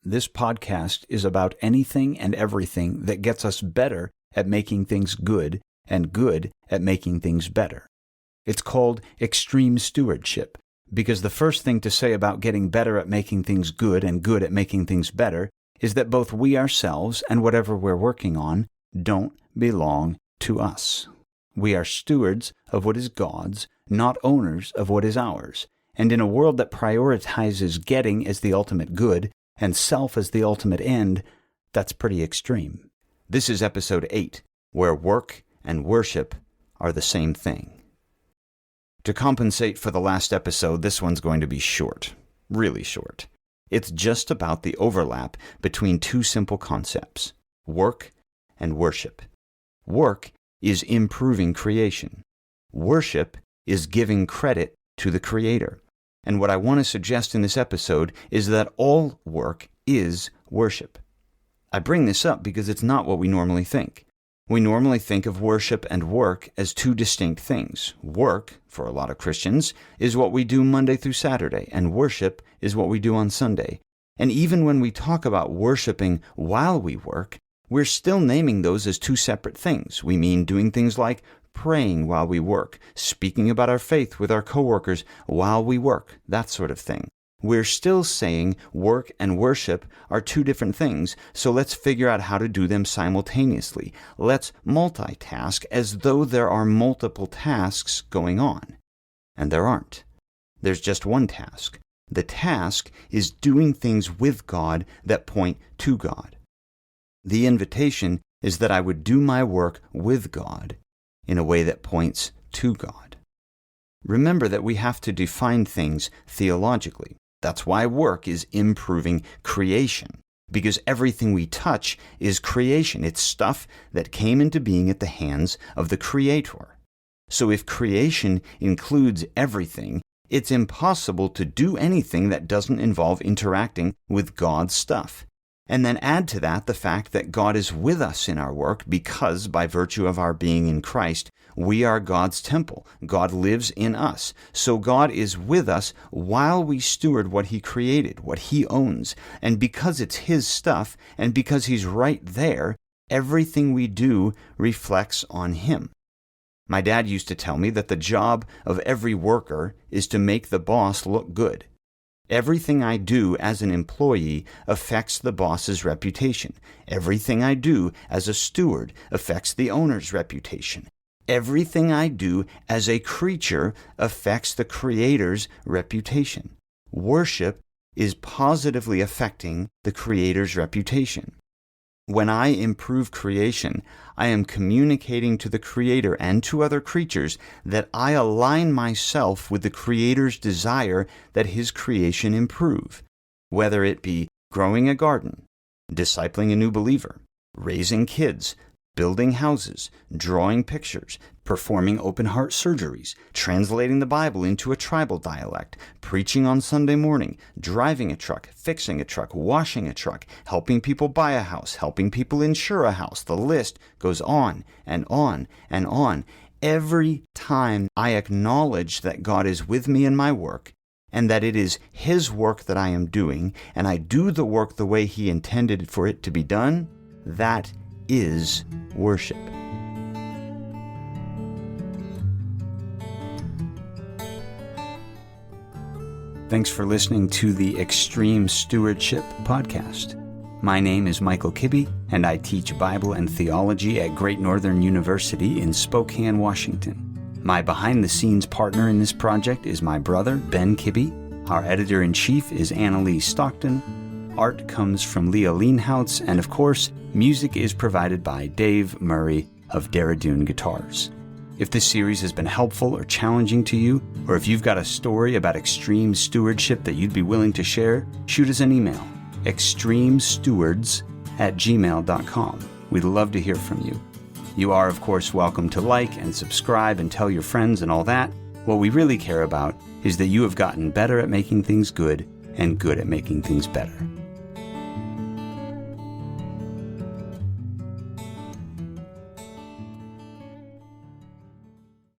this podcast is about anything and everything that gets us better at making things good and good at making things better. It's called extreme stewardship, because the first thing to say about getting better at making things good and good at making things better is that both we ourselves and whatever we're working on don't belong to us. We are stewards of what is God's, not owners of what is ours. And in a world that prioritizes getting as the ultimate good and self as the ultimate end, that's pretty extreme. This is episode 8, where work and worship are the same thing. To compensate for the last episode, this one's going to be short, really short. It's just about the overlap between two simple concepts, work and worship. Work is improving creation. Worship is giving credit to the Creator. And what I want to suggest in this episode is that all work is worship. I bring this up because it's not what we normally think. We normally think of worship and work as two distinct things. Work, for a lot of Christians, is what we do Monday through Saturday, and worship is what we do on Sunday. And even when we talk about worshiping while we work, we're still naming those as two separate things. We mean doing things like praying while we work, speaking about our faith with our coworkers while we work, that sort of thing. We're still saying work and worship are two different things, so let's figure out how to do them simultaneously. Let's multitask as though there are multiple tasks going on. And there aren't. There's just one task. The task is doing things with God that point to God. The invitation is that I would do my work with God in a way that points to God. Remember that we have to define things theologically. That's why work is improving creation, because everything we touch is creation. It's stuff that came into being at the hands of the Creator. So if creation includes everything, it's impossible to do anything that doesn't involve interacting with God's stuff. And then add to that the fact that God is with us in our work because, by virtue of our being in Christ, we are God's temple. God lives in us. So God is with us while we steward what He created, what He owns. And because it's His stuff, and because He's right there, everything we do reflects on Him. My dad used to tell me that the job of every worker is to make the boss look good. Everything I do as an employee affects the boss's reputation. Everything I do as a steward affects the owner's reputation. Everything I do as a creature affects the Creator's reputation. Worship is positively affecting the Creator's reputation. When I improve creation, I am communicating to the Creator and to other creatures that I align myself with the Creator's desire that His creation improve, whether it be growing a garden, discipling a new believer, raising kids, building houses, drawing pictures, performing open-heart surgeries, translating the Bible into a tribal dialect, preaching on Sunday morning, driving a truck, fixing a truck, washing a truck, helping people buy a house, helping people insure a house. The list goes on and on and on. Every time I acknowledge that God is with me in my work, and that it is His work that I am doing, and I do the work the way He intended for it to be done, that is worship. Thanks for listening to the Extreme Stewardship Podcast. My name is Michael Kibbe, and I teach Bible and theology at Great Northern University in Spokane, Washington. My behind-the-scenes partner in this project is my brother, Ben Kibbe. Our editor-in-chief is Annalise Stockton. Art comes from Leah Leanhoutz, and of course, music is provided by Dave Murray of Daradoon Guitars. If this series has been helpful or challenging to you, or if you've got a story about extreme stewardship that you'd be willing to share, shoot us an email, extremestewards@gmail.com. We'd love to hear from you. You are, of course, welcome to like and subscribe and tell your friends and all that. What we really care about is that you have gotten better at making things good and good at making things better.